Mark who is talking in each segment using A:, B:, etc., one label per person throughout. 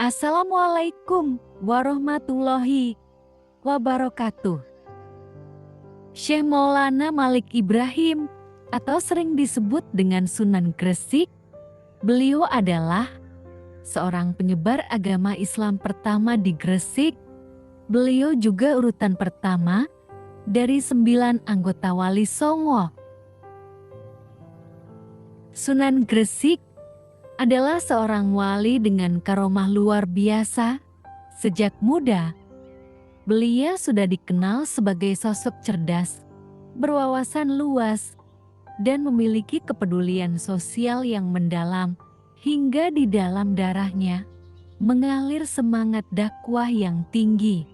A: Assalamualaikum warahmatullahi wabarakatuh. Syekh Maulana Malik Ibrahim atau sering disebut dengan Sunan Gresik, beliau adalah seorang penyebar agama Islam pertama di Gresik. Beliau juga urutan pertama dari 9 anggota Wali Songo. Sunan Gresik adalah seorang wali dengan karomah luar biasa. Sejak muda, beliau sudah dikenal sebagai sosok cerdas, berwawasan luas, dan memiliki kepedulian sosial yang mendalam. Hingga di dalam darahnya mengalir semangat dakwah yang tinggi.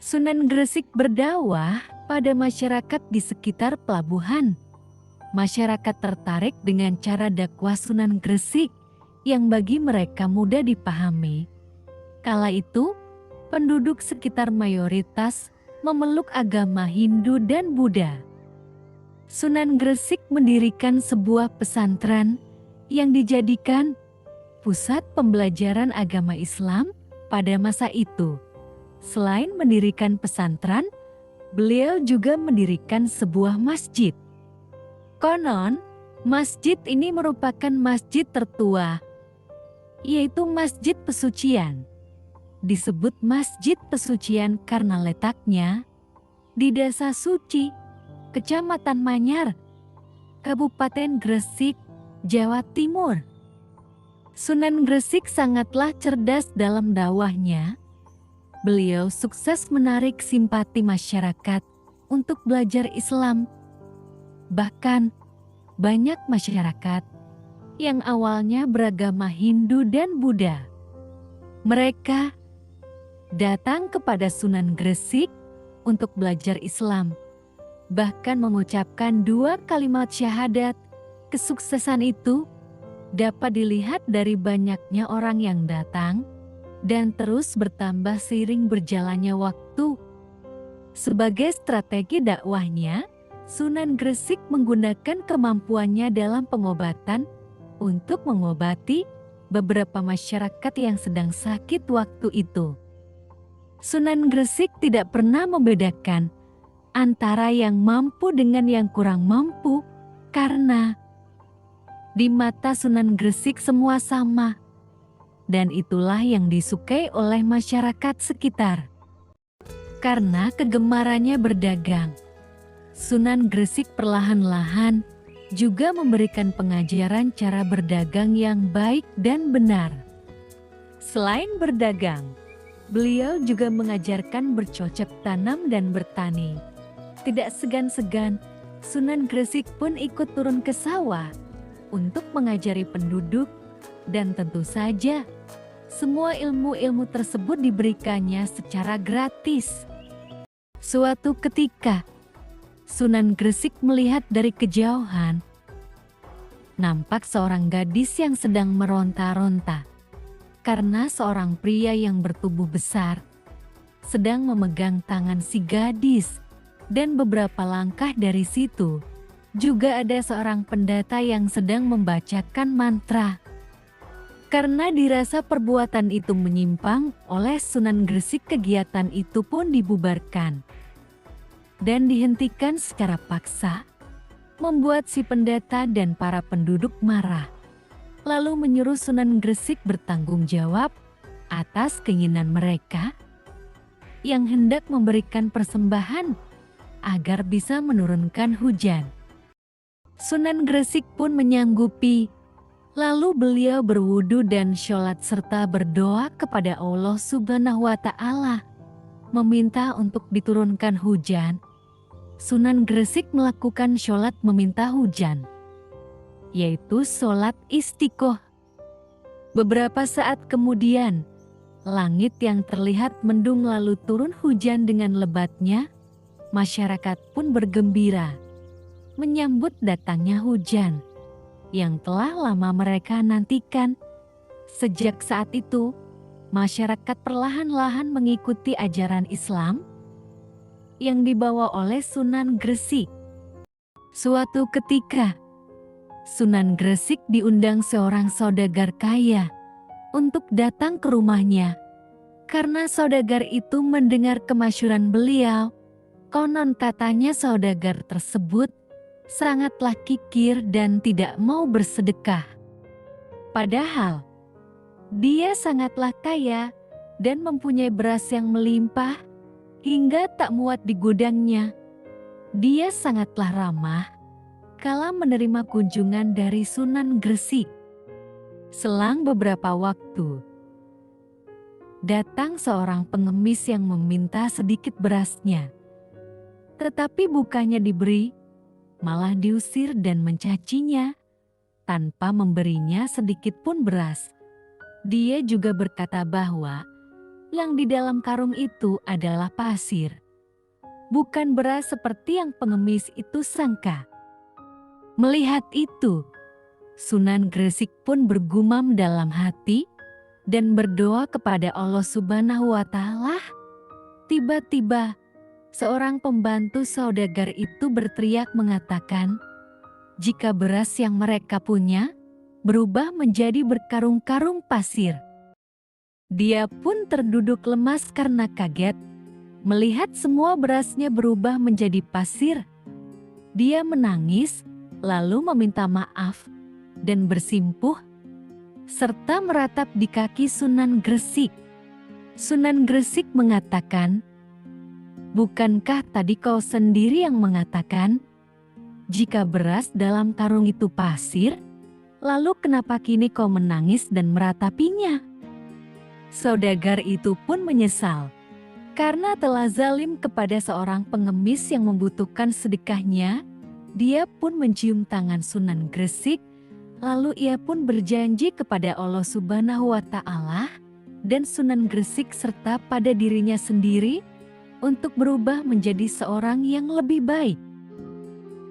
A: Sunan Gresik berdakwah pada masyarakat di sekitar pelabuhan. Masyarakat tertarik dengan cara dakwah Sunan Gresik yang bagi mereka mudah dipahami. Kala itu, penduduk sekitar mayoritas memeluk agama Hindu dan Buddha. Sunan Gresik mendirikan sebuah pesantren yang dijadikan pusat pembelajaran agama Islam pada masa itu. Selain mendirikan pesantren, beliau juga mendirikan sebuah masjid. Konon, masjid ini merupakan masjid tertua, yaitu Masjid Pesucian. Disebut Masjid Pesucian karena letaknya di Desa Suci, Kecamatan Manyar, Kabupaten Gresik, Jawa Timur. Sunan Gresik sangatlah cerdas dalam dakwahnya. Beliau sukses menarik simpati masyarakat untuk belajar Islam. Bahkan, banyak masyarakat yang awalnya beragama Hindu dan Buddha. Mereka datang kepada Sunan Gresik untuk belajar Islam, bahkan mengucapkan 2 kalimat syahadat. Kesuksesan itu dapat dilihat dari banyaknya orang yang datang dan terus bertambah seiring berjalannya waktu. Sebagai strategi dakwahnya, Sunan Gresik menggunakan kemampuannya dalam pengobatan untuk mengobati beberapa masyarakat yang sedang sakit waktu itu. Sunan Gresik tidak pernah membedakan antara yang mampu dengan yang kurang mampu, karena di mata Sunan Gresik semua sama, dan itulah yang disukai oleh masyarakat sekitar. Karena kegemarannya berdagang, Sunan Gresik perlahan-lahan juga memberikan pengajaran cara berdagang yang baik dan benar. Selain berdagang, beliau juga mengajarkan bercocok tanam dan bertani. Tidak segan-segan, Sunan Gresik pun ikut turun ke sawah untuk mengajari penduduk, dan tentu saja semua ilmu-ilmu tersebut diberikannya secara gratis. Suatu ketika, Sunan Gresik melihat dari kejauhan, nampak seorang gadis yang sedang meronta-ronta, karena seorang pria yang bertubuh besar sedang memegang tangan si gadis, dan beberapa langkah dari situ juga ada seorang pendeta yang sedang membacakan mantra. Karena dirasa perbuatan itu menyimpang oleh Sunan Gresik, kegiatan itu pun dibubarkan dan dihentikan secara paksa, membuat si pendeta dan para penduduk marah. Lalu menyuruh Sunan Gresik bertanggung jawab atas keinginan mereka yang hendak memberikan persembahan agar bisa menurunkan hujan. Sunan Gresik pun menyanggupi. Lalu beliau berwudu dan sholat serta berdoa kepada Allah Subhanahu wa Ta'ala, meminta untuk diturunkan hujan. Sunan Gresik melakukan sholat meminta hujan, yaitu sholat istiqoh. Beberapa saat kemudian, langit yang terlihat mendung lalu turun hujan dengan lebatnya. Masyarakat pun bergembira menyambut datangnya hujan yang telah lama mereka nantikan. Sejak saat itu, masyarakat perlahan-lahan mengikuti ajaran Islam yang dibawa oleh Sunan Gresik. Suatu ketika, Sunan Gresik diundang seorang saudagar kaya untuk datang ke rumahnya. Karena saudagar itu mendengar kemasyhuran beliau, konon katanya saudagar tersebut sangatlah kikir dan tidak mau bersedekah. Padahal dia sangatlah kaya dan mempunyai beras yang melimpah hingga tak muat di gudangnya. Dia sangatlah ramah kala menerima kunjungan dari Sunan Gresik. Selang beberapa waktu, datang seorang pengemis yang meminta sedikit berasnya. Tetapi bukannya diberi, malah diusir dan mencacinya tanpa memberinya sedikit pun beras. Dia juga berkata bahwa yang di dalam karung itu adalah pasir, bukan beras seperti yang pengemis itu sangka. Melihat itu, Sunan Gresik pun bergumam dalam hati dan berdoa kepada Allah Subhanahu wa Ta'ala. Tiba-tiba, seorang pembantu saudagar itu berteriak mengatakan, jika beras yang mereka punya berubah menjadi berkarung-karung pasir. Dia pun terduduk lemas karena kaget melihat semua berasnya berubah menjadi pasir. Dia menangis, lalu meminta maaf dan bersimpuh, serta meratap di kaki Sunan Gresik. Sunan Gresik mengatakan, bukankah tadi kau sendiri yang mengatakan, jika beras dalam karung itu pasir, lalu kenapa kini kau menangis dan meratapinya? Saudagar itu pun menyesal, karena telah zalim kepada seorang pengemis yang membutuhkan sedekahnya. Dia pun mencium tangan Sunan Gresik, lalu ia pun berjanji kepada Allah Subhanahu wa Ta'ala dan Sunan Gresik serta pada dirinya sendiri untuk berubah menjadi seorang yang lebih baik.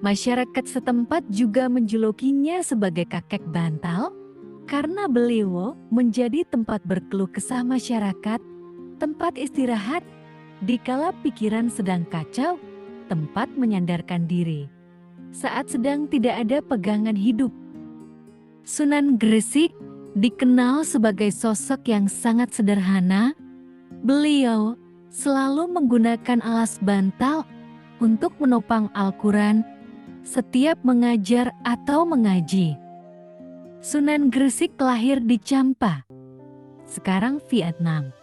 A: Masyarakat setempat juga menjulukinya sebagai kakek bantal karena beliau menjadi tempat berkeluh kesah masyarakat, tempat istirahat dikala pikiran sedang kacau, tempat menyandarkan diri saat sedang tidak ada pegangan hidup. Sunan Gresik dikenal sebagai sosok yang sangat sederhana. Beliau selalu menggunakan alas bantal untuk menopang Al-Quran setiap mengajar atau mengaji. Sunan Gresik lahir di Champa, sekarang Vietnam,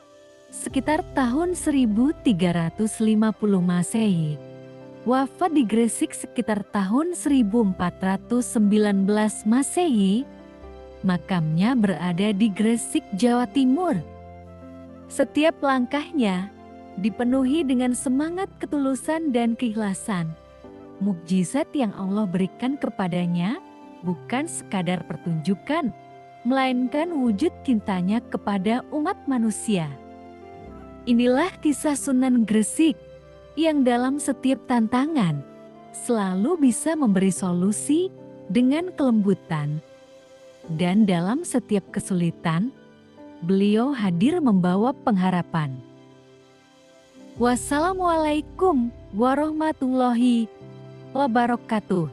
A: sekitar tahun 1350 Masehi. Wafat di Gresik sekitar tahun 1419 Masehi. Makamnya berada di Gresik, Jawa Timur. Setiap langkahnya dipenuhi dengan semangat ketulusan dan keikhlasan. Mukjizat yang Allah berikan kepadanya bukan sekadar pertunjukan, melainkan wujud cintanya kepada umat manusia. Inilah kisah Sunan Gresik yang dalam setiap tantangan selalu bisa memberi solusi dengan kelembutan. Dan dalam setiap kesulitan, beliau hadir membawa pengharapan. Wassalamualaikum warahmatullahi wabarakatuh.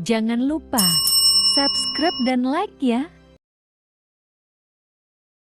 A: Jangan lupa subscribe dan like ya.